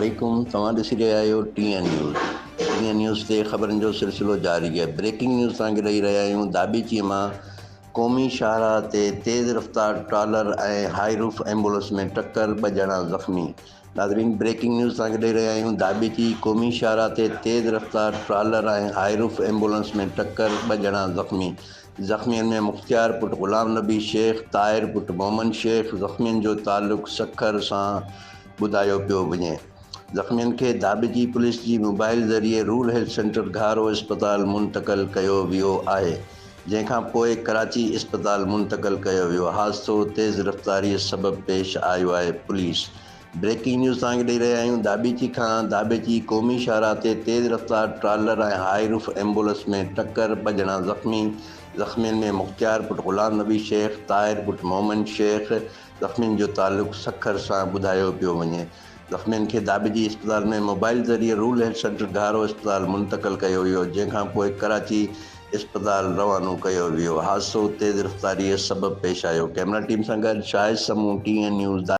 वालेकुम। तव्हां ॾिसी रहिया आहियो TN न्यूज़। TN न्यूज़ ते ख़बरनि जो सिलसिलो जारी आहे। ब्रेकिंग न्यूज़ तव्हांखे ॾेई रहिया आहियूं। दाबीचीअ मां क़ौमी शाहराह ते तेज़ रफ़्तार ट्रालर ऐं हाई रूफ एम्बुलेंस में टक्कर, 2 ॼणा ज़ख़्मी। नाज़रीन, ब्रेकिंग न्यूज़ तव्हांखे ॾेई रहिया आहियूं। दाबीची क़ौमी शाहराह ते तेज़ रफ़्तार ट्रालर ऐं हाई रूफ एम्बुलेंस में टक्कर, 2 ॼणा ज़ख़्मी। ज़ख़्मियुनि में मुख़्तियार पुट ग़ुलाम नबी शेख, ताहिर पुट मोहम्मद शेख। ज़ख़्मियुनि जो तालुक़ सखर सां ॿुधायो पियो वञे। ज़ख़्मियुनि खे दाबेची पुलिस जी मोबाइल ज़रिए रूरल हेल्थ सेंटर घारो इस्पताल मुंतक़िल कयो वियो आहे, जंहिंखां पोइ कराची इस्पताल मुंतक़िल कयो वियो। हादिसो तेज़ रफ़्तारीअ सबबु पेश आयो आहे। पुलिस ब्रेकिंग न्यूज़ तव्हांखे ॾेई रहिया आहियूं। दाबेची क़ौमी शाहराह ते तेज़ रफ़्तार ट्रालर ऐं हाई रूफ एम्बुलेंस में टक्कर, 2 ॼणा ज़ख़्मी। ज़ख़्मियुनि में मुख़्तियार पुट ग़ुलाम नबी शेख, ताहिर पुट मोहम्मद शेख। ज़ख़्मियुनि जो तालुक़ सखर सां ॿुधायो पियो वञे। ज़ख़्मियुनि खे दाबेची इस्पताल में मोबाइल ज़रिए रूरल हेल्थ सेंटर घारो इस्पताल मुंतक़िल कयो वियो, जंहिंखां पोइ कराची इस्पताल रवानो कयो वियो। हादिसो तेज़ रफ़्तारीअ सबबु पेश आयो। कैमरा टीम सां गॾु शाहिद समूह, TN न्यूज़।